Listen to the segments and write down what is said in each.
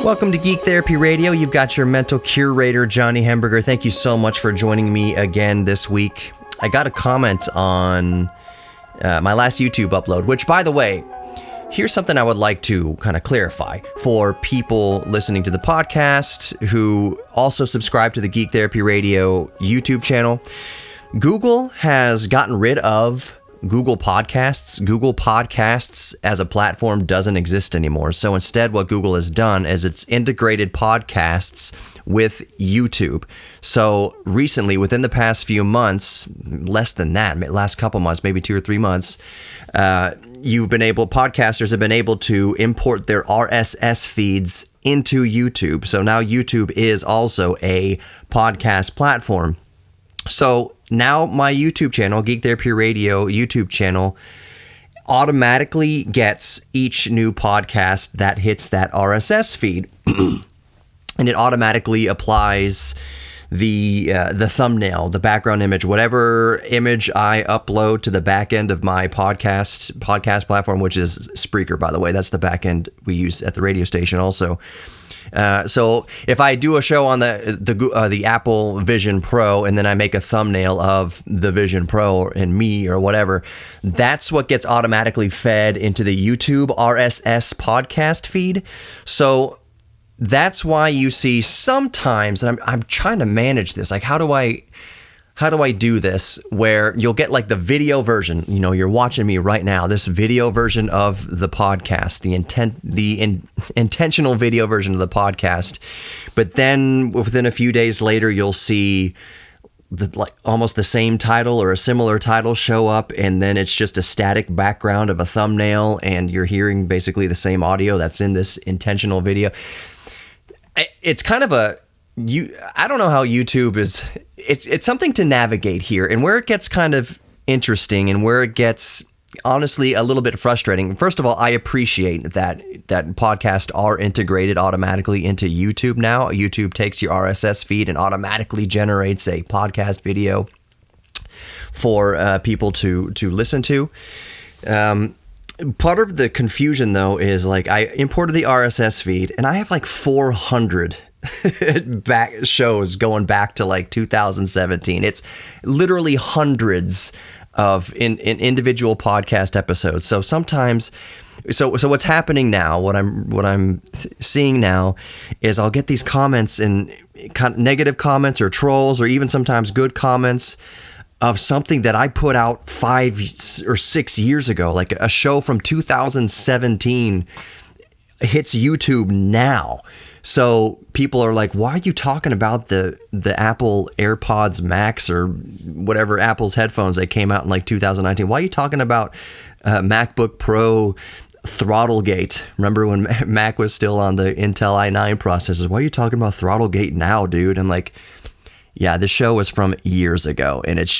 Welcome to Geek Therapy Radio. You've got your mental curator, Johnny Hemberger. Thank you so much for joining me again this week. I got a comment on my last YouTube upload, which, by the way, here's something I would like to kind of clarify for people listening to the podcast who also subscribe to the Geek Therapy Radio YouTube channel. Google has gotten rid of Google Podcasts. Google Podcasts as a platform doesn't exist anymore. So instead, what Google has done is it's integrated podcasts with YouTube. So recently, within the past few months, less than that, last couple months, maybe 2 or 3 months, podcasters have been able to import their RSS feeds into YouTube. So now YouTube is also a podcast platform. So now my YouTube channel, Geek Therapy Radio YouTube channel, automatically gets each new podcast that hits that RSS feed. And it automatically applies the thumbnail, the background image, whatever image I upload to the back end of my podcast platform, which is Spreaker, by the way. That's the back end we use at the radio station also. So if I do a show on the Apple Vision Pro and then I make a thumbnail of the Vision Pro and me or whatever, that's what gets automatically fed into the YouTube RSS podcast feed. So that's why you see sometimes, and I'm trying to manage this, like how do I do this where you'll get like the video version, you're watching me right now, this video version of the podcast, the intentional video version of the podcast. But then within a few days later, you'll see almost the same title or a similar title show up. And then it's just a static background of a thumbnail and you're hearing basically the same audio that's in this intentional video. It's kind of I don't know how YouTube is. It's something to navigate here, and where it gets kind of interesting and where it gets honestly a little bit frustrating. First of all, I appreciate that podcasts are integrated automatically into YouTube now. YouTube takes your RSS feed and automatically generates a podcast video for people to listen to. Part of the confusion, though, is like I imported the RSS feed, and I have like 400 shows going back to like 2017. It's literally hundreds of in individual podcast episodes. So sometimes, so what's happening now? What I'm seeing now is I'll get these comments and negative comments or trolls or even sometimes good comments of something that I put out 5 or 6 years ago, like a show from 2017 hits YouTube now. So people are like, why are you talking about the Apple AirPods Max or whatever Apple's headphones that came out in like 2019? Why are you talking about MacBook Pro Throttlegate? Remember when Mac was still on the Intel i9 processors? Why are you talking about Throttlegate now, dude? I'm like, yeah, the show was from years ago, and it's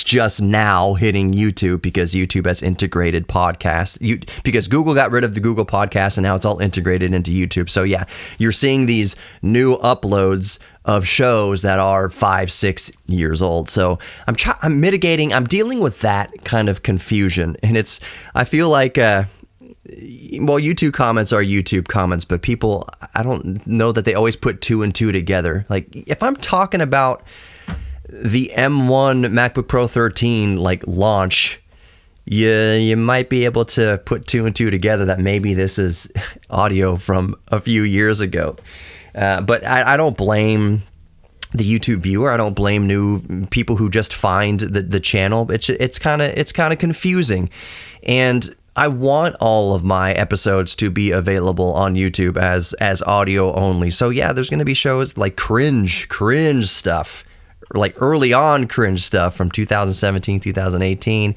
just now hitting YouTube because YouTube has integrated podcasts. Because Google got rid of the Google Podcast, and now it's all integrated into YouTube. So yeah, you're seeing these new uploads of shows that are 5-6 years old. So I'm mitigating. I'm dealing with that kind of confusion, and I feel like. Well, YouTube comments are YouTube comments, but people, I don't know that they always put 2 and 2 together. Like, if I'm talking about the M1 MacBook Pro 13, like, launch, you might be able to put 2 and 2 together that maybe this is audio from a few years ago. But I don't blame the YouTube viewer. I don't blame new people who just find the channel. It's kind of confusing. And I want all of my episodes to be available on YouTube as audio only. So yeah, there's going to be shows like cringe stuff, like early on cringe stuff from 2017, 2018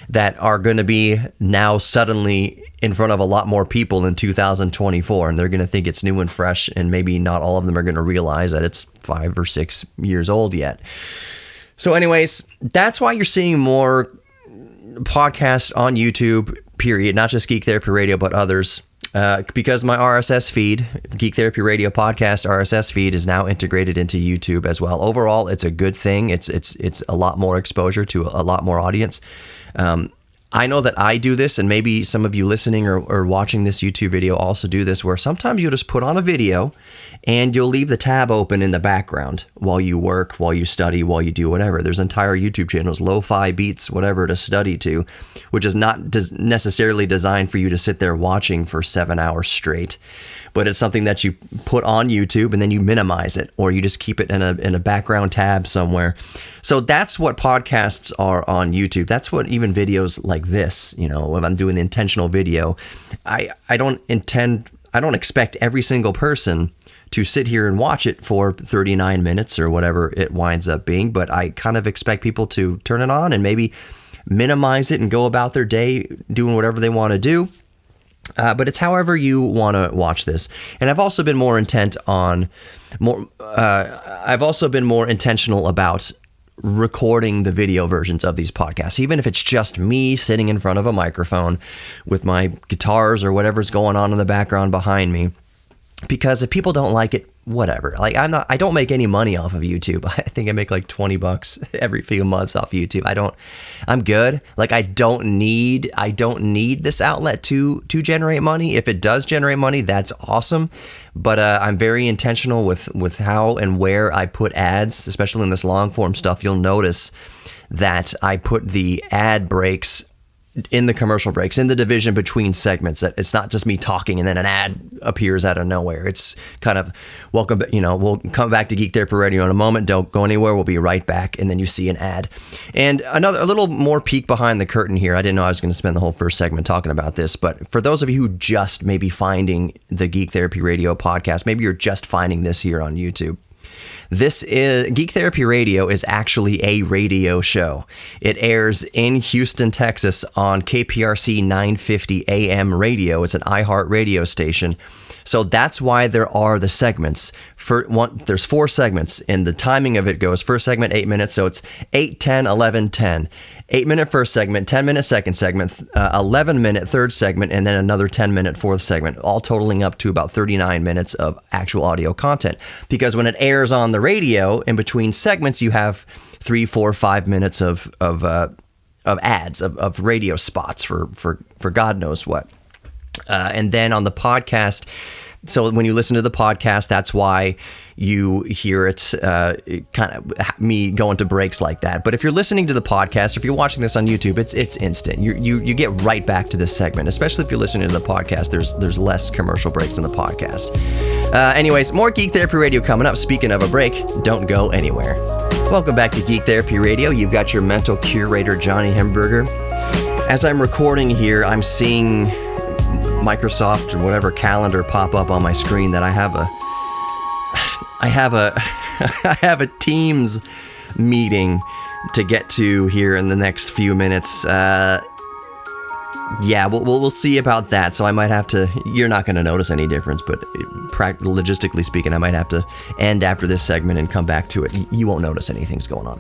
that are going to be now suddenly in front of a lot more people in 2024. And they're going to think it's new and fresh. And maybe not all of them are going to realize that it's 5 or 6 years old yet. So anyways, that's why you're seeing more podcasts on YouTube, period, not just Geek Therapy Radio, but others, because my RSS feed, Geek Therapy Radio podcast RSS feed, is now integrated into YouTube as well. Overall, it's a good thing. It's a lot more exposure to a lot more audience. I know that I do this, and maybe some of you listening or watching this YouTube video also do this, where sometimes you'll just put on a video and you'll leave the tab open in the background while you work, while you study, while you do whatever. There's entire YouTube channels, lo-fi beats, whatever, to study to, which is not necessarily designed for you to sit there watching for 7 hours straight. But it's something that you put on YouTube and then you minimize it, or you just keep it in a background tab somewhere. So that's what podcasts are on YouTube. That's what even videos like this, when I'm doing the intentional video, I don't expect every single person to sit here and watch it for 39 minutes or whatever it winds up being. But I kind of expect people to turn it on and maybe minimize it and go about their day doing whatever they want to do. But it's however you want to watch this. And I've also been more intentional about recording the video versions of these podcasts, even if it's just me sitting in front of a microphone with my guitars or whatever's going on in the background behind me. Because if people don't like it, whatever. Like I don't make any money off of YouTube. I think I make like $20 every few months off YouTube. I'm good. Like I don't need this outlet to generate money. If it does generate money, that's awesome. But I'm very intentional with how and where I put ads, especially in this long form stuff. You'll notice that I put the ad breaks in the commercial breaks, in the division between segments. It's not just me talking and then an ad appears out of nowhere. It's kind of welcome, we'll come back to Geek Therapy Radio in a moment. Don't go anywhere. We'll be right back. And then you see an ad. And a little more peek behind the curtain here. I didn't know I was going to spend the whole first segment talking about this, but for those of you who just may be finding the Geek Therapy Radio podcast, maybe you're just finding this here on YouTube. This is Geek Therapy Radio is actually a radio show. It airs in Houston, Texas on KPRC 950 AM radio. It's an iHeart radio station. So that's why there are the segments. There's 4 segments, and the timing of it goes first segment 8 minutes, so it's 8, 10, 11, 10. 8-minute first segment, 10-minute second segment, 11-minute third segment, and then another 10-minute fourth segment, all totaling up to about 39 minutes of actual audio content. Because when it airs on the radio, in between segments, you have 3, 4, 5 minutes of ads, of radio spots for God knows what. And then on the podcast, so when you listen to the podcast, that's why you hear it kind of me going to breaks like that. But if you're listening to the podcast, if you're watching this on YouTube, it's instant. You get right back to this segment, especially if you're listening to the podcast. There's less commercial breaks in the podcast. Anyways, more Geek Therapy Radio coming up. Speaking of a break, don't go anywhere. Welcome back to Geek Therapy Radio. You've got your mental curator, Johnny Hemberger. As I'm recording here, I'm seeing Microsoft or whatever calendar pop up on my screen that I have a Teams meeting to get to here in the next few minutes. Yeah, we'll see about that. So I might have to. You're not going to notice any difference, but logistically speaking, I might have to end after this segment and come back to it. You won't notice anything's going on.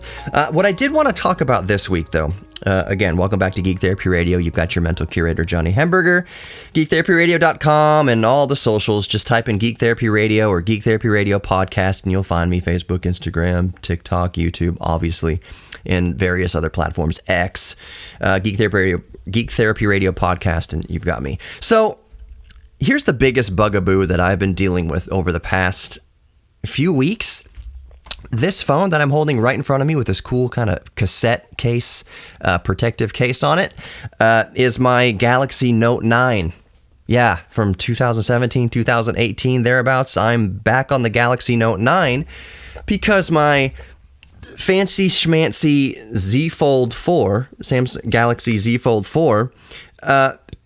What I did want to talk about this week, though. Again, welcome back to Geek Therapy Radio. You've got your mental curator, Johnny Hemberger, geektherapyradio.com, and all the socials. Just type in Geek Therapy Radio or Geek Therapy Radio Podcast, and you'll find me. Facebook, Instagram, TikTok, YouTube, obviously, and various other platforms. X, Geek Therapy Radio Podcast, and you've got me. So here's the biggest bugaboo that I've been dealing with over the past few weeks. This phone that I'm holding right in front of me with this cool kind of cassette case, protective case on it, is my Galaxy Note 9. Yeah, from 2017, 2018, thereabouts. I'm back on the Galaxy Note 9 because my fancy schmancy Z Fold 4, Samsung Galaxy Z Fold 4,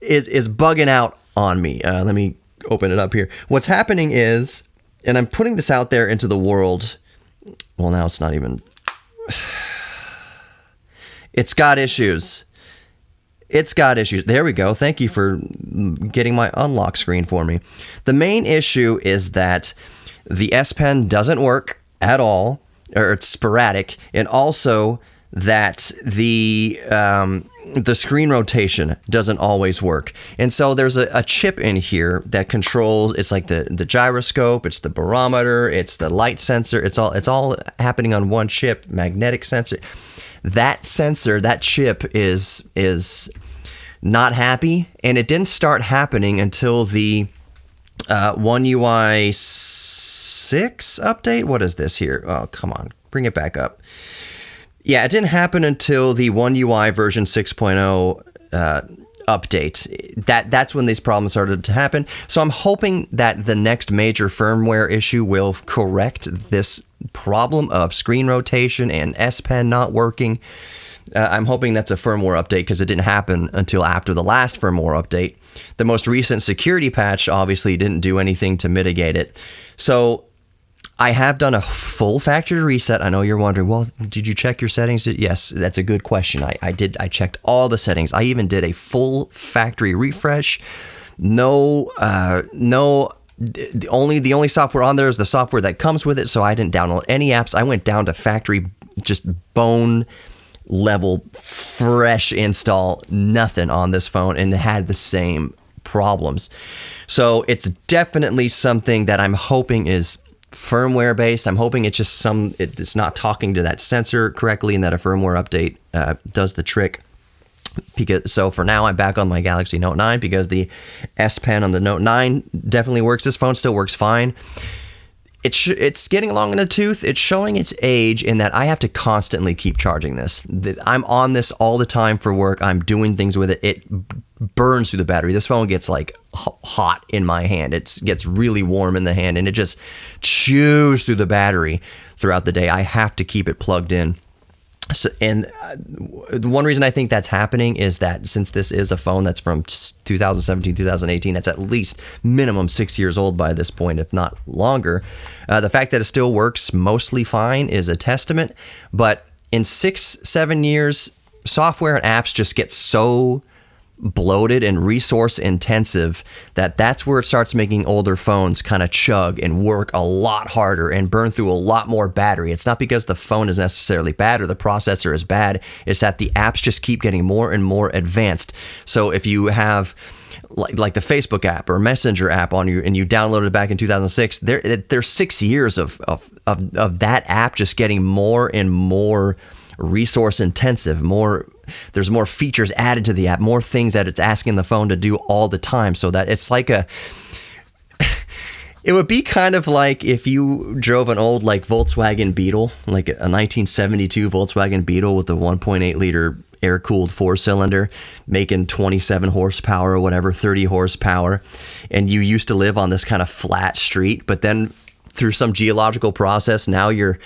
is bugging out on me. Let me open it up here. What's happening is, and I'm putting this out there into the world. Well, now it's not even. It's got issues. It's got issues. There we go. Thank you for getting my unlock screen for me. The main issue is that the S Pen doesn't work at all, or it's sporadic, and also that the screen rotation doesn't always work. And so there's a chip in here that controls, it's like the gyroscope, it's the barometer, it's the light sensor, it's all happening on one chip, magnetic sensor. That sensor, that chip is Not happy, and it didn't start happening until the One UI 6 update. What is this here? Oh, come on, bring it back up. Yeah, it didn't happen until the One UI version 6.0 update. That's when these problems started to happen. So I'm hoping that the next major firmware issue will correct this problem of screen rotation and S Pen not working. I'm hoping that's a firmware update because it didn't happen until after the last firmware update. The most recent security patch obviously didn't do anything to mitigate it. So I have done a full factory reset. I know you're wondering, well, did you check your settings? Yes, that's a good question. I did. I checked all the settings. I even did a full factory refresh. The only software on there is the software that comes with it, so I didn't download any apps. I went down to factory, just bone level, fresh install, nothing on this phone, and it had the same problems. So it's definitely something that I'm hoping is firmware based. I'm hoping it's just it's not talking to that sensor correctly, and that a firmware update does the trick. So for now, I'm back on my Galaxy Note 9 because the S Pen on the Note 9 definitely works. This phone still works fine. It's getting long in the tooth. It's showing its age in that I have to constantly keep charging this. I'm on this all the time for work. I'm doing things with it. It burns through the battery. This phone gets like hot in my hand. It gets really warm in the hand, and it just chews through the battery throughout the day. I have to keep it plugged in. So, and the one reason I think that's happening is that since this is a phone that's from 2017, 2018, that's at least minimum 6 years old by this point, if not longer. The fact that it still works mostly fine is a testament. But in 6-7 years, software and apps just get so bloated and resource intensive that's where it starts making older phones kind of chug and work a lot harder and burn through a lot more battery. It's not because the phone is necessarily bad or the processor is bad. It's that the apps just keep getting more and more advanced. So if you have like the Facebook app or Messenger app on you and you downloaded it back in 2006, there's 6 years of that app just getting more and more resource intensive. There's more features added to the app, more things that it's asking the phone to do all the time, so that it's like it would be kind of like if you drove an old like Volkswagen Beetle, like a 1972 Volkswagen Beetle with a 1.8 liter air-cooled 4-cylinder making 27 horsepower or whatever, 30 horsepower, and you used to live on this kind of flat street, but then through some geological process, now you're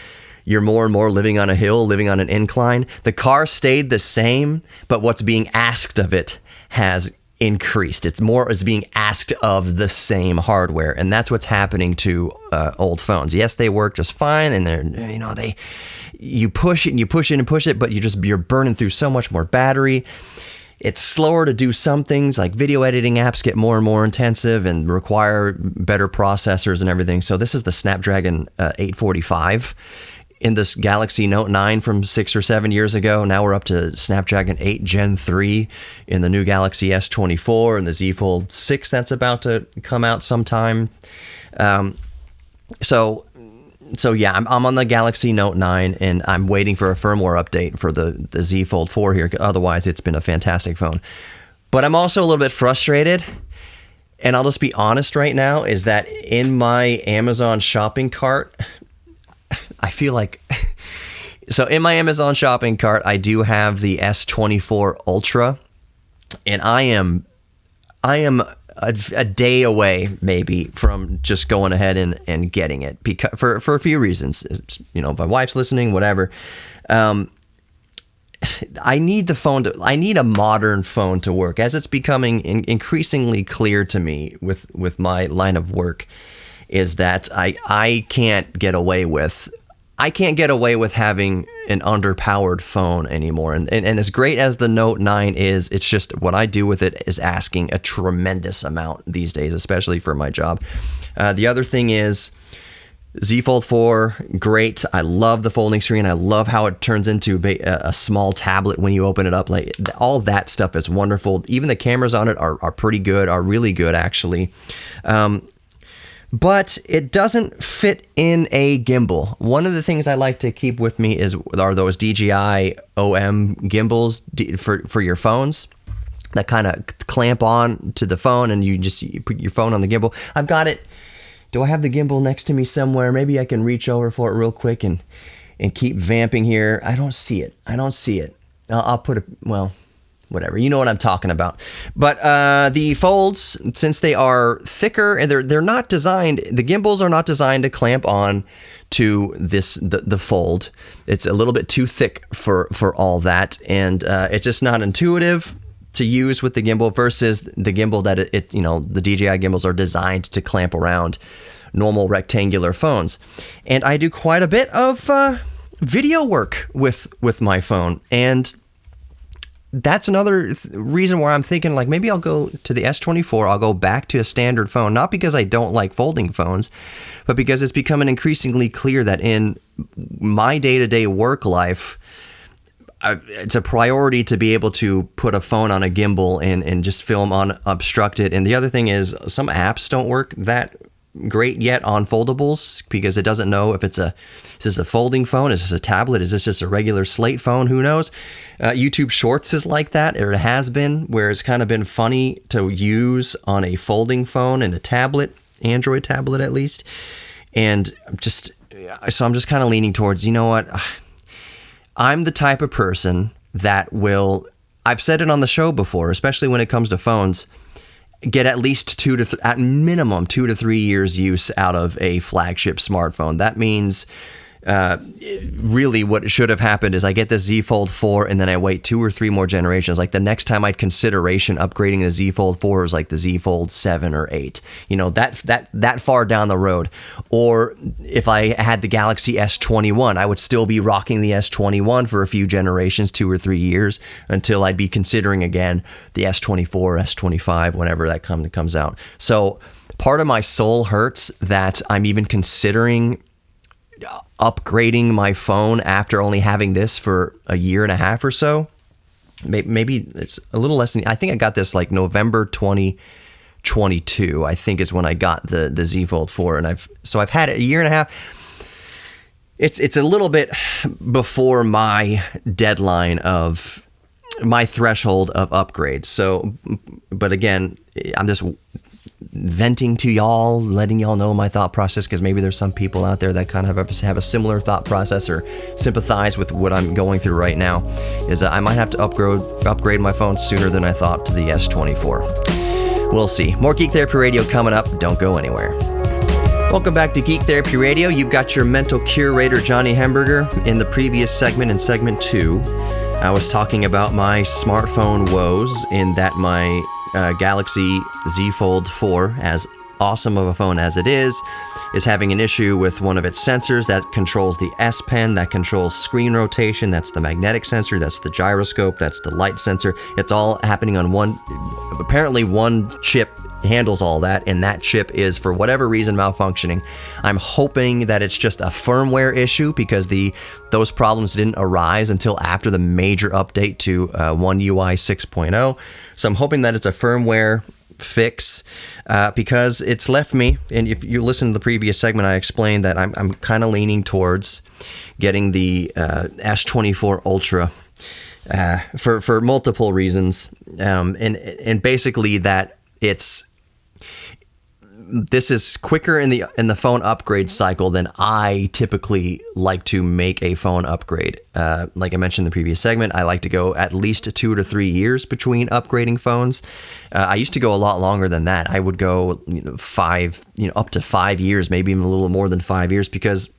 more and more living on a hill, living on an incline. The car stayed the same, but what's being asked of it has increased. It's being asked of the same hardware, and that's what's happening to old phones. Yes, they work just fine, and you push it and you push it and push it, but you're burning through so much more battery. It's slower to do some things, like video editing apps get more and more intensive and require better processors and everything. So this is the Snapdragon 845. In this Galaxy Note 9 from 6 or 7 years ago. Now we're up to Snapdragon 8 Gen 3 in the new Galaxy S24 and the Z Fold 6 that's about to come out sometime. So yeah, I'm on the Galaxy Note 9 and I'm waiting for a firmware update for the Z Fold 4 here. Otherwise, it's been a fantastic phone. But I'm also a little bit frustrated, and I'll just be honest right now, is that in my Amazon shopping cart, I feel like, so in my Amazon shopping cart, I do have the S24 Ultra, and I am a day away maybe from just going ahead and getting it because for a few reasons. My wife's listening, whatever. I need I need a modern phone to work, as it's becoming increasingly clear to me with my line of work, is that I can't get away with having an underpowered phone anymore. And as great as the Note 9 is, it's just what I do with it is asking a tremendous amount these days, especially for my job. The other thing is Z Fold 4, great. I love the folding screen. I love how it turns into a small tablet when you open it up. Like, all that stuff is wonderful. Even the cameras on it are pretty good, are really good actually. But it doesn't fit in a gimbal. One of the things I like to keep with me are those DJI OM gimbals for your phones. that kind of clamp on to the phone, and you put your phone on the gimbal. I've got it. Do I have the gimbal next to me somewhere? Maybe I can reach over for it real quick and keep vamping here. I don't see it. I'll put it, well, whatever. You know what I'm talking about. But the folds, since they are thicker and they're not designed, the gimbals are not designed to clamp on to the fold. It's a little bit too thick for all that, and it's just not intuitive to use with the gimbal versus the gimbal that the DJI gimbals are designed to clamp around normal rectangular phones. And I do quite a bit of video work with my phone, and that's another reason why I'm thinking like maybe I'll go to the S24. I'll go back to a standard phone, not because I don't like folding phones, but because it's becoming increasingly clear that in my day-to-day work life, it's a priority to be able to put a phone on a gimbal and just film unobstructed. And the other thing is some apps don't work that great yet on foldables because it doesn't know if is this a folding phone? Is this a tablet? Is this just a regular slate phone? Who knows? YouTube Shorts is like that, or it has been, where it's kind of been funny to use on a folding phone and a tablet, Android tablet at least. And I'm just kind of leaning towards, you know what? I'm the type of person that will, I've said it on the show before, especially when it comes to phones, get at least at minimum 2 to 3 years use out of a flagship smartphone. That means really what should have happened is I get the Z Fold 4 and then I wait 2 or 3 more generations. Like the next time I'd consideration upgrading the Z Fold 4 is like the Z Fold 7 or 8, that far down the road. Or if I had the Galaxy S21, I would still be rocking the S21 for a few generations, 2 or 3 years, until I'd be considering again the S24, S25, whenever that comes out. So part of my soul hurts that I'm even considering upgrading my phone after only having this for a year and a half or so. Maybe it's a little less than, I think I got this like November 2022, I think is when I got the Z Fold 4. And I've had it a year and a half. It's a little bit before my deadline of my threshold of upgrades. So, but again, I'm just venting to y'all, letting y'all know my thought process, because maybe there's some people out there that kind of have a similar thought process or sympathize with what I'm going through right now. Is I might have to upgrade my phone sooner than I thought to the S24. We'll see. More Geek Therapy Radio coming up. Don't go anywhere. Welcome back to Geek Therapy Radio. You've got your mental curator, Johnny Hemberger. In the previous segment, in segment 2, I was talking about my smartphone woes, in that my Galaxy Z Fold 4, as awesome of a phone as it is having an issue with one of its sensors that controls the S Pen, that controls screen rotation. That's the magnetic sensor, that's the gyroscope, that's the light sensor. It's all happening on one chip handles all that, and that chip is, for whatever reason, malfunctioning. I'm hoping that it's just a firmware issue, because those problems didn't arise until after the major update to One UI 6.0. So I'm hoping that it's a firmware fix, because it's left me, and if you listen to the previous segment, I explained that I'm kind of leaning towards getting the S24 Ultra for multiple reasons, and basically that this is quicker in the phone upgrade cycle than I typically like to make a phone upgrade. Like I mentioned in the previous segment, I like to go at least 2 to 3 years between upgrading phones. I used to go a lot longer than that. I would go up to 5 years, maybe even a little more than 5 years, because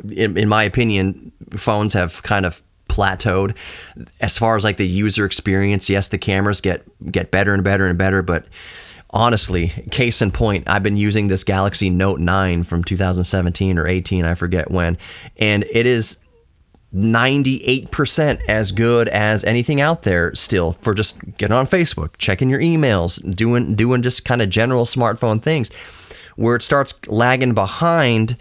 in my opinion, phones have kind of plateaued as far as like the user experience. Yes, the cameras get better and better and better, but honestly, case in point, I've been using this Galaxy Note 9 from 2017 or 18, I forget when, and it is 98% as good as anything out there still, for just getting on Facebook, checking your emails, doing just kind of general smartphone things. Where it starts lagging behind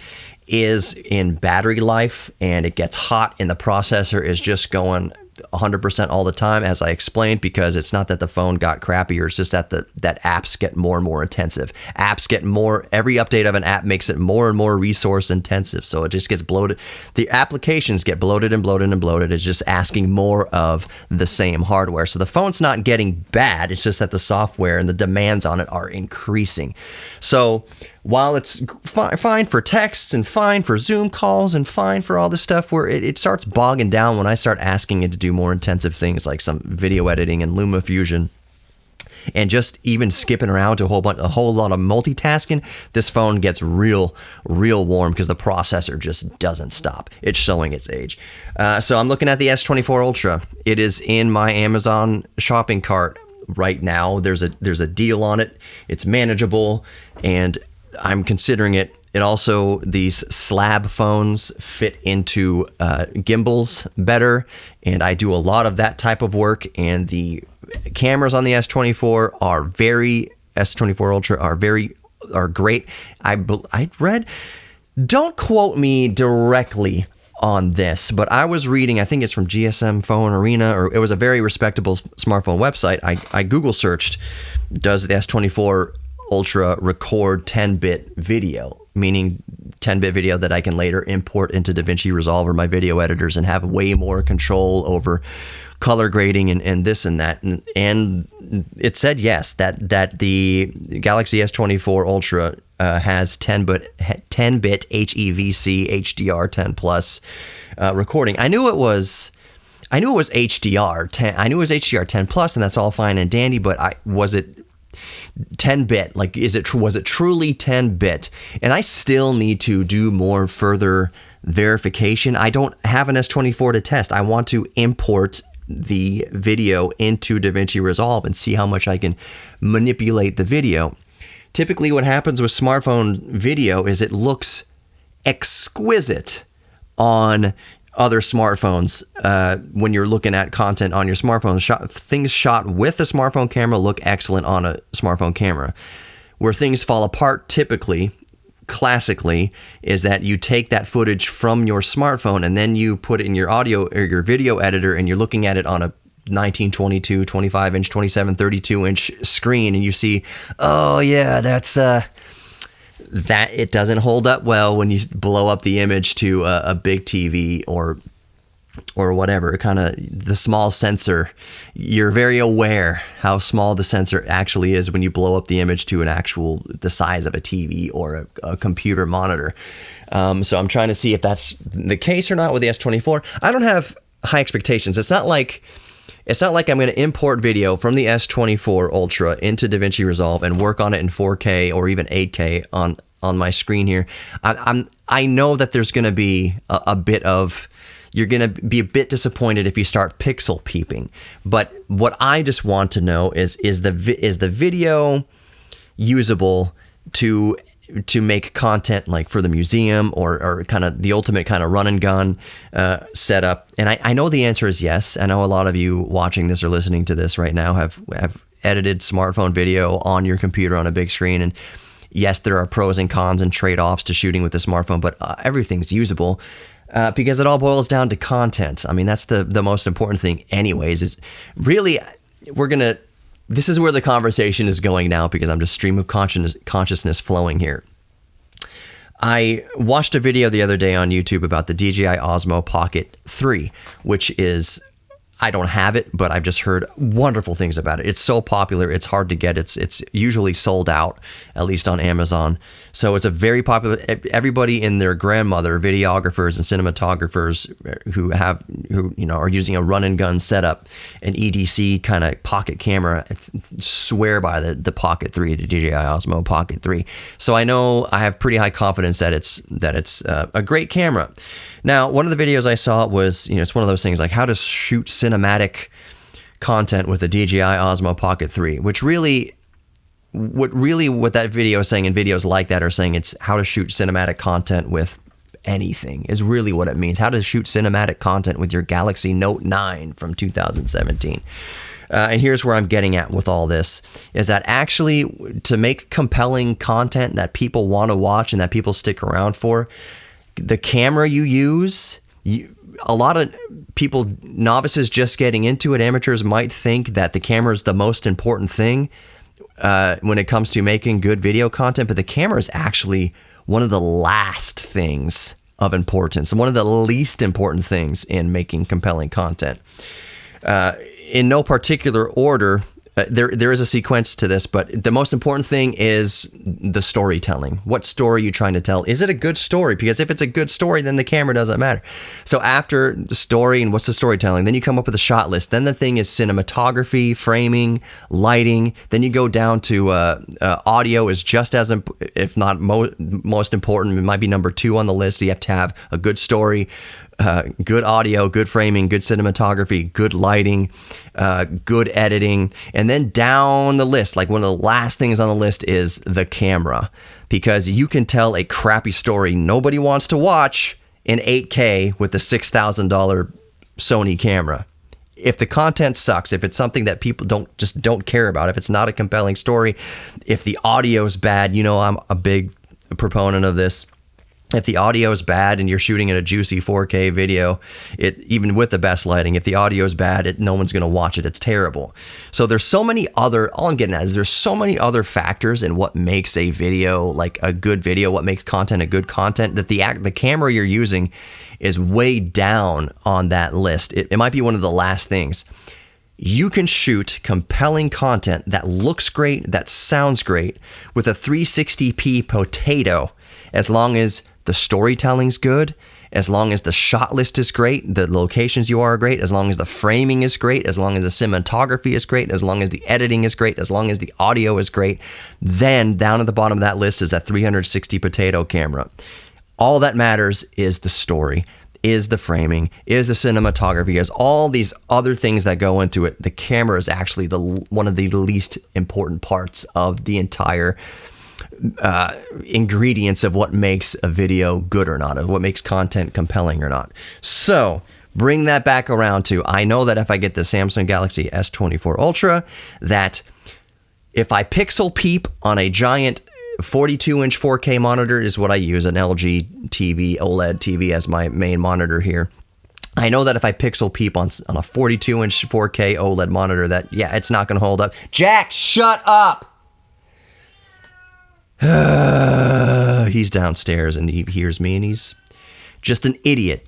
is in battery life, and it gets hot, and the processor is just going 100% all the time, as I explained, because it's not that the phone got crappier. It's just that that apps get more and more intensive. Apps get more, every update of an app makes it more and more resource intensive. So it just gets bloated. The applications get bloated and bloated and bloated. It's just asking more of the same hardware. So the phone's not getting bad. It's just that the software and the demands on it are increasing. So while it's fine for texts and fine for Zoom calls and fine for all this stuff, where it starts bogging down when I start asking it to do more intensive things like some video editing and LumaFusion, and just even skipping around to a whole lot of multitasking, this phone gets real warm because the processor just doesn't stop. It's showing its age. So I'm looking at the S24 Ultra. It is in my Amazon shopping cart right now. There's a deal on it. It's manageable, and I'm considering it. It also, these slab phones fit into gimbals better, and I do a lot of that type of work, and the cameras on the S24 are great. I read, don't quote me directly on this, but I was reading, I think it's from GSM Phone Arena, or it was a very respectable smartphone website. I Google searched, does the S24 Ultra record 10-bit video, meaning 10-bit video that I can later import into DaVinci Resolve or my video editors and have way more control over color grading and this and that. And it said yes, that the Galaxy S24 Ultra has 10-bit HEVC HDR10 plus recording. I knew it was HDR10. I knew it was HDR10 plus, and that's all fine and dandy. But was it 10-bit? Like, was it truly 10-bit? And I still need to do more further verification. I don't have an S24 to test. I want to import the video into DaVinci Resolve and see how much I can manipulate the video. Typically what happens with smartphone video is it looks exquisite on other smartphones. When you're looking at content on your smartphone, things shot with a smartphone camera look excellent on a smartphone camera. Where things fall apart typically, classically, is that you take that footage from your smartphone and then you put it in your audio or your video editor, and you're looking at it on a 1922, 25-inch, 27, 32-inch screen, and you see, oh yeah, that's that it doesn't hold up well when you blow up the image to a big TV or whatever. Kind of the small sensor, you're very aware how small the sensor actually is when you blow up the image to the size of a TV or a computer monitor. So I'm trying to see if that's the case or not with the S24. I don't have high expectations. It's not like I'm going to import video from the S24 Ultra into DaVinci Resolve and work on it in 4K or even 8K on my screen here. I know that there's going to be a bit of, you're going to be a bit disappointed if you start pixel peeping. But what I just want to know is the video usable to make content like for the museum or kind of the ultimate kind of run and gun setup? And I know the answer is yes. I know a lot of you watching this or listening to this right now have edited smartphone video on your computer on a big screen. And yes, there are pros and cons and trade-offs to shooting with the smartphone, but everything's usable because it all boils down to content. I mean, that's the most important thing anyways, is really this is where the conversation is going now, because I'm just stream of consciousness flowing here. I watched a video the other day on YouTube about the DJI Osmo Pocket 3, which is, I don't have it, but I've just heard wonderful things about it. It's so popular, it's hard to get. It's usually sold out, at least on Amazon. So it's a very popular, everybody and their grandmother, videographers and cinematographers who are using a run and gun setup, an EDC kind of pocket camera, swear by the Pocket 3, the DJI Osmo Pocket 3. So I know I have pretty high confidence that it's a great camera. Now, one of the videos I saw was, it's one of those things like how to shoot cinematic content with the DJI Osmo Pocket 3, which really, what that video is saying, and videos like that are saying, it's how to shoot cinematic content with anything is really what it means. How to shoot cinematic content with your Galaxy Note 9 from 2017. And here's where I'm getting at with all this, is that actually to make compelling content that people want to watch and that people stick around for, the camera you use, a lot of people, novices just getting into it, amateurs might think that the camera is the most important thing when it comes to making good video content, but the camera is actually one of the last things of importance and one of the least important things in making compelling content. In no particular order, there is a sequence to this, but the most important thing is the storytelling. What story are you trying to tell? Is it a good story? Because if it's a good story, then the camera doesn't matter. So after the story and what's the storytelling, then you come up with a shot list. Then the thing is cinematography, framing, lighting. Then you go down to audio is just as, if not most important. It might be number 2 on the list. You have to have a good story, good audio, good framing, good cinematography, good lighting, good editing. And then down the list, like one of the last things on the list is the camera, because you can tell a crappy story nobody wants to watch in 8K with the $6,000 Sony camera. If the content sucks, if it's something that people don't care about, if it's not a compelling story, if the audio is bad, I'm a big proponent of this. If the audio is bad and you're shooting in a juicy 4K video, even with the best lighting, if the audio is bad, no one's going to watch it. It's terrible. So there's so many other, all I'm getting at is there's so many other factors in what makes a video like a good video, what makes content a good content, that the camera you're using is way down on that list. It might be one of the last things. You can shoot compelling content that looks great, that sounds great, with a 360p potato, as long as the storytelling's good, as long as the shot list is great, the locations you are great, as long as the framing is great, as long as the cinematography is great, as long as the editing is great, as long as the audio is great, then down at the bottom of that list is that 360 potato camera. All that matters is the story, is the framing, is the cinematography, is all these other things that go into it. The camera is actually one of the least important parts of the entire ingredients of what makes a video good or not, of what makes content compelling or not. So bring that back around to, I know that if I get the Samsung Galaxy S24 Ultra, that if I pixel peep on a giant 42-inch 4K monitor, is what I use, an LG TV, OLED TV as my main monitor here. I know that if I pixel peep on a 42-inch 4K OLED monitor, that, it's not going to hold up. Jack, shut up! He's downstairs and he hears me and he's just an idiot.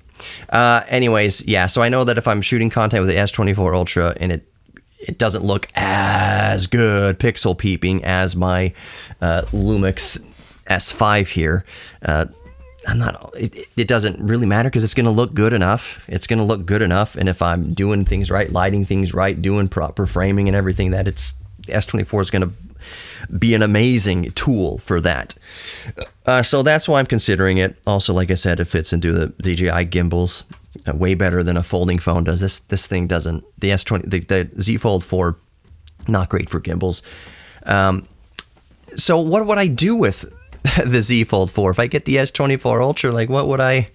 Anyways, so I know that if I'm shooting content with the S24 Ultra and it doesn't look as good pixel peeping as my Lumix S5 here, it doesn't really matter, because it's going to look good enough. It's going to look good enough. And if I'm doing things right, lighting things right, doing proper framing and everything, that S24 is going to be an amazing tool for that. So that's why I'm considering it. Also, like I said, it fits into the DJI gimbals way better than a folding phone does. This thing doesn't. The S20, the Z Fold 4, not great for gimbals. So what would I do with the Z Fold 4 if I get the S24 Ultra? Like, what would I?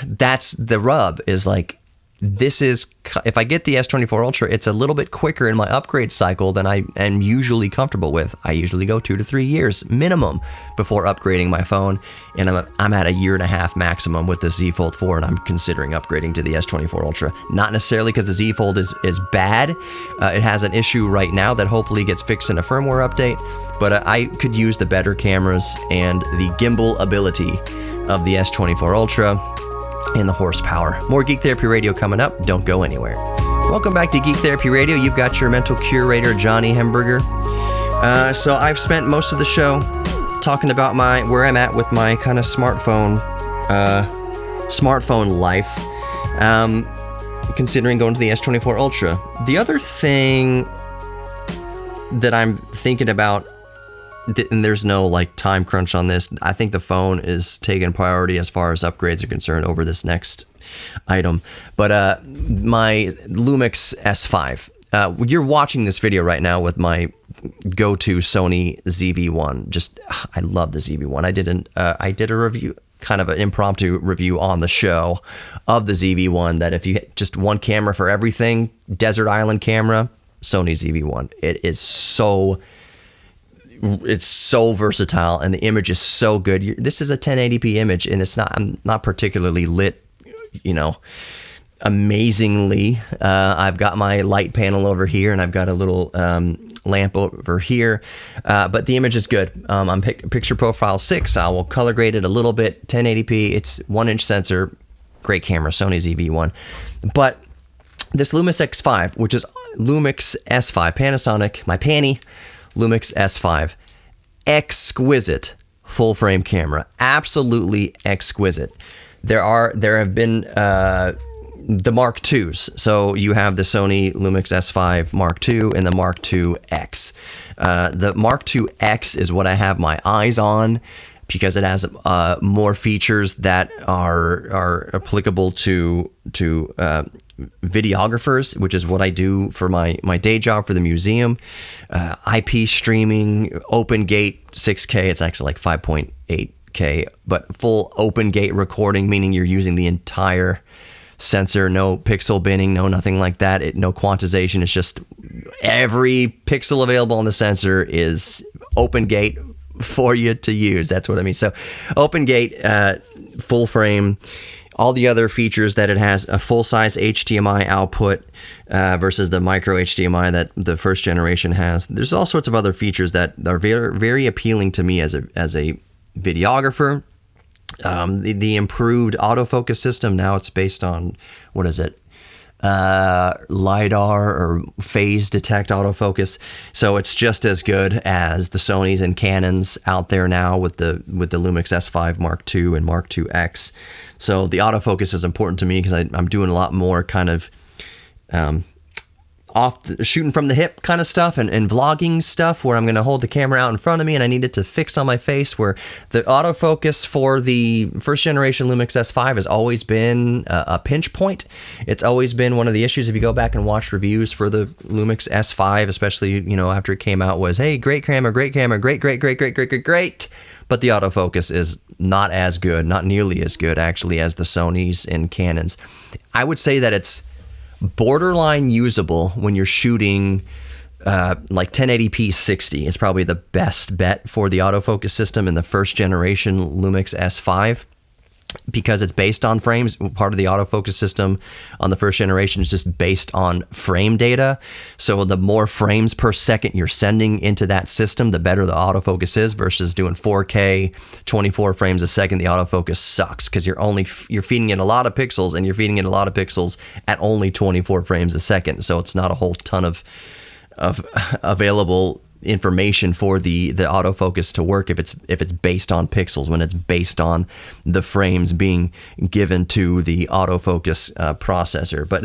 That's the rub. Is like, if I get the S24 Ultra, it's a little bit quicker in my upgrade cycle than I am usually comfortable with. I usually go 2 to 3 years minimum before upgrading my phone, and I'm at a 1.5 years maximum with the Z Fold 4, and I'm considering upgrading to the S24 Ultra. Not necessarily because the Z Fold is bad. It has an issue right now that hopefully gets fixed in a firmware update, but I could use the better cameras and the gimbal ability of the S24 Ultra and the horsepower. More Geek Therapy Radio coming up. Don't go anywhere. Welcome back to Geek Therapy Radio. You've got your mental curator, Johnny Hemberger. So I've spent most of the show talking about where I'm at with my kind of smartphone life, considering going to the S24 Ultra. The other thing that I'm thinking about, and there's no like time crunch on this, I think the phone is taking priority as far as upgrades are concerned over this next item. But my Lumix S5, you're watching this video right now with my go-to Sony ZV-1. I love the ZV-1. I did a review, kind of an impromptu review on the show of the ZV-1, that if you just one camera for everything, desert island camera, Sony ZV-1. It is so it's so versatile, and the image is so good. This is a 1080p image, and I'm not particularly lit, amazingly. I've got my light panel over here, and I've got a little lamp over here, but the image is good. I'm picture profile 6. I will color grade it a little bit. 1080p. It's 1-inch sensor. Great camera, Sony ZV-1. But this Lumix X5, which is Lumix S5, Panasonic, my panty, Lumix S5, exquisite full frame camera, absolutely exquisite. There have been the Mark IIs. So you have the Sony Lumix S5 Mark II and the Mark II X. The Mark II X is what I have my eyes on because it has more features that are applicable to videographers, which is what I do for my day job for the museum. IP streaming, open gate 6K. It's actually like 5.8K, but full open gate recording, meaning you're using the entire sensor, no pixel binning, no nothing like that. No quantization. It's just every pixel available on the sensor is open gate for you to use. That's what I mean. So open gate, full frame, all the other features that it has, a full-size HDMI output versus the micro HDMI that the first generation has. There's all sorts of other features that are very, very appealing to me as a videographer. The improved autofocus system, now it's based on, what is it? LiDAR or phase detect autofocus. So it's just as good as the Sonys and Canons out there now with the Lumix S5 Mark II and Mark II X. So the autofocus is important to me because I'm doing a lot more kind of shooting from the hip kind of stuff and vlogging stuff where I'm going to hold the camera out in front of me and I need it to fix on my face, where the autofocus for the first generation Lumix S5 has always been a pinch point. It's always been one of the issues if you go back and watch reviews for the Lumix S5, especially, after it came out, was, hey, great camera, great, great. But the autofocus is not as good, not nearly as good actually as the Sonys and Canons. I would say that it's borderline usable when you're shooting like 1080p 60. It's probably the best bet for the autofocus system in the first generation Lumix S5 because it's based on frames. Part of the autofocus system on the first generation is just based on frame data. So the more frames per second you're sending into that system, the better the autofocus is, versus doing 4K, 24 frames a second. The autofocus sucks because you're feeding it a lot of pixels, and you're feeding it a lot of pixels at only 24 frames a second. So it's not a whole ton of available information for the autofocus to work if it's based on pixels, when it's based on the frames being given to the autofocus processor. But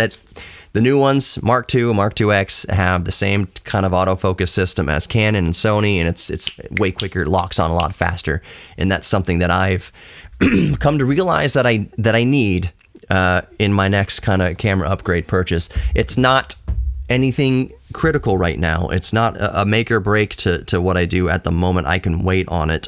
the new ones, Mark II, Mark II X, have the same kind of autofocus system as Canon and Sony, and it's way quicker, it locks on a lot faster, and that's something that I've come to realize that I need in my next kind of camera upgrade purchase. It's not anything critical right now. It's not a make or break to what I do at the moment. I can wait on it.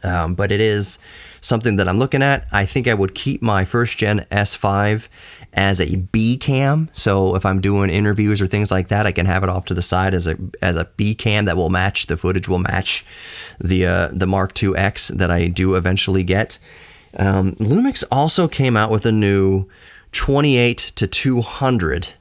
But it is something that I'm looking at. I think I would keep my first gen S5 as a B cam. So if I'm doing interviews or things like that, I can have it off to the side as a B cam that will match, the footage will match the Mark II X that I do eventually get. Lumix also came out with a new 28-200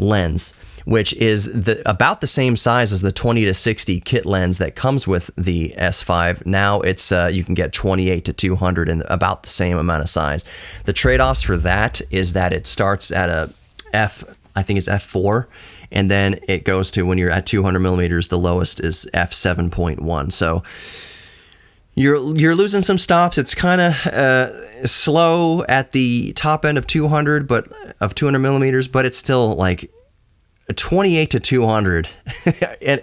lens, which is about the same size as the 20-60 kit lens that comes with the S5. Now it's you can get 28-200 in about the same amount of size. The trade-offs for that is that it starts at a I think it's f4, and then it goes to, when you're at 200 millimeters, the lowest is f7.1. So you're losing some stops. It's kind of slow at the top end of 200 millimeters, but it's still like 28-200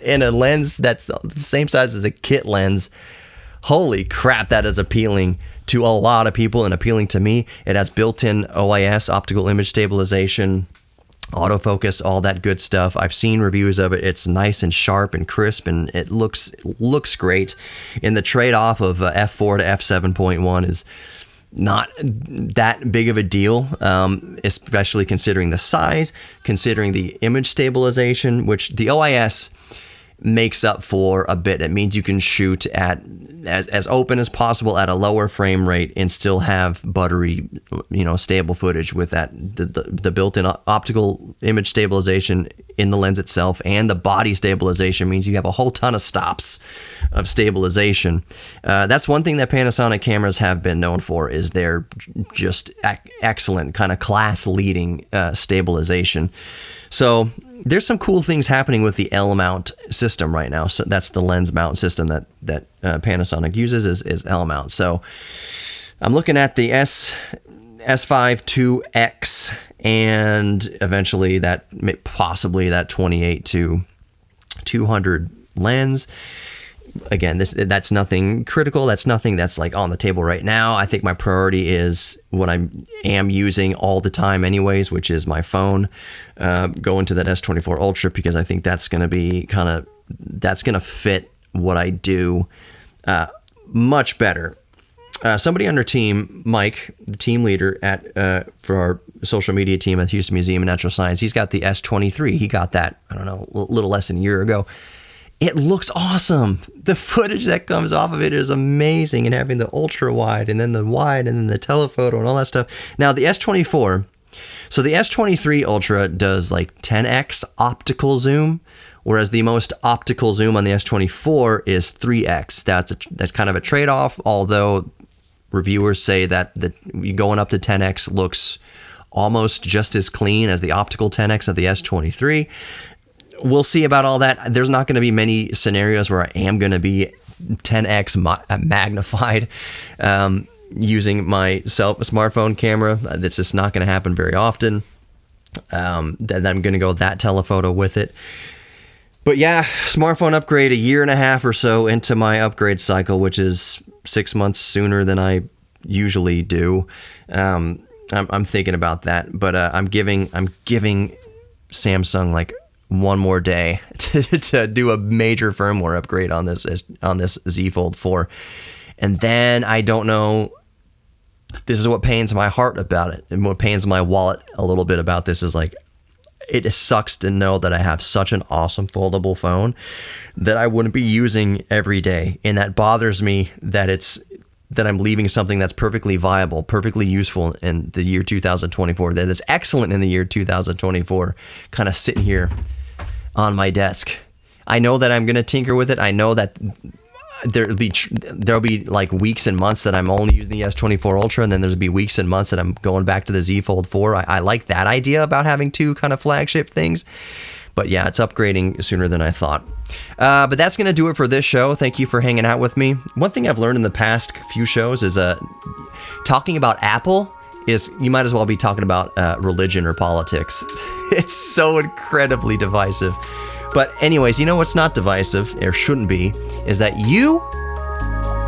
in a lens that's the same size as a kit lens. Holy crap, that is appealing to a lot of people and appealing to me. It has built-in OIS, optical image stabilization, autofocus, all that good stuff. I've seen reviews of it. It's nice and sharp and crisp, and it looks great. And the trade-off of f4 to f7.1 is not that big of a deal, especially considering the size, considering the image stabilization, which the OIS makes up for a bit. It means you can shoot at as open as possible at a lower frame rate and still have buttery, stable footage with that the built-in optical image stabilization in the lens itself, and the body stabilization means you have a whole ton of stops of stabilization. That's one thing that Panasonic cameras have been known for, is their just excellent kind of class-leading stabilization. So there's some cool things happening with the L-mount system right now. So that's the lens mount system that Panasonic uses is L-mount. So I'm looking at the S5 IIX and eventually possibly that 28-200 lens. Again, that's nothing critical. That's nothing that's like on the table right now. I think my priority is what I am using all the time anyways, which is my phone. Going to that S24 Ultra, because I think that's going to be that's going to fit what I do much better. Somebody on our team, Mike, the team leader for our social media team at Houston Museum of Natural Science, he's got the S23. He got that, I don't know, a little less than a year ago. It looks awesome. The footage that comes off of it is amazing, and having the ultra wide and then the wide and then the telephoto and all that stuff. Now the S24, so the S23 Ultra does like 10x optical zoom, whereas the most optical zoom on the S24 is 3x. That's kind of a trade-off, although reviewers say that going up to 10x looks almost just as clean as the optical 10x of the S23. We'll see about all that. There's not going to be many scenarios where I am going to be 10x magnified using my smartphone camera. That's just not going to happen very often. That I'm going to go that telephoto with it. But yeah, smartphone upgrade a year and a half or so into my upgrade cycle, which is 6 months sooner than I usually do. I'm thinking about that, but I'm giving Samsung like one more day to do a major firmware upgrade on this Z Fold 4, and then I don't know. This is what pains my heart about it, and what pains my wallet a little bit about this is like, it sucks to know that I have such an awesome foldable phone that I wouldn't be using every day, and that bothers me that I'm leaving something that's perfectly viable, perfectly useful in the year 2024, that is excellent in the year 2024, kind of sitting here on my desk. I know that I'm going to tinker with it. I know that there'll be like weeks and months that I'm only using the S24 Ultra, and then there'll be weeks and months that I'm going back to the Z Fold 4. I like that idea about having two kind of flagship things. But yeah, it's upgrading sooner than I thought. But that's going to do it for this show. Thank you for hanging out with me. One thing I've learned in the past few shows is talking about Apple is you might as well be talking about religion or politics. It's so incredibly divisive. But anyways, you know what's not divisive, or shouldn't be, is that you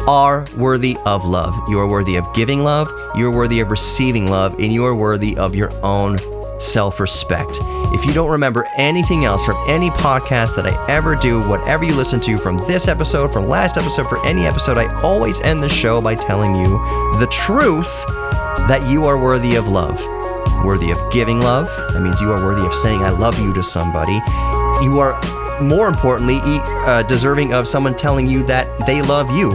are worthy of love. You are worthy of giving love. You are worthy of receiving love. And you are worthy of your own self-respect. If you don't remember anything else from any podcast that I ever do, whatever you listen to, from this episode, from last episode, for any episode, I always end the show by telling you the truth that you are worthy of love. Worthy of giving love. That means you are worthy of saying I love you to somebody. You are, more importantly, deserving of someone telling you that they love you.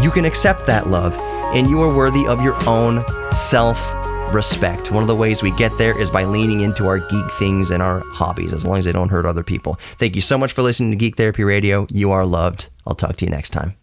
You can accept that love, and you are worthy of your own self-respect. One of the ways we get there is by leaning into our geek things and our hobbies, as long as they don't hurt other people. Thank you so much for listening to Geek Therapy Radio. You are loved. I'll talk to you next time.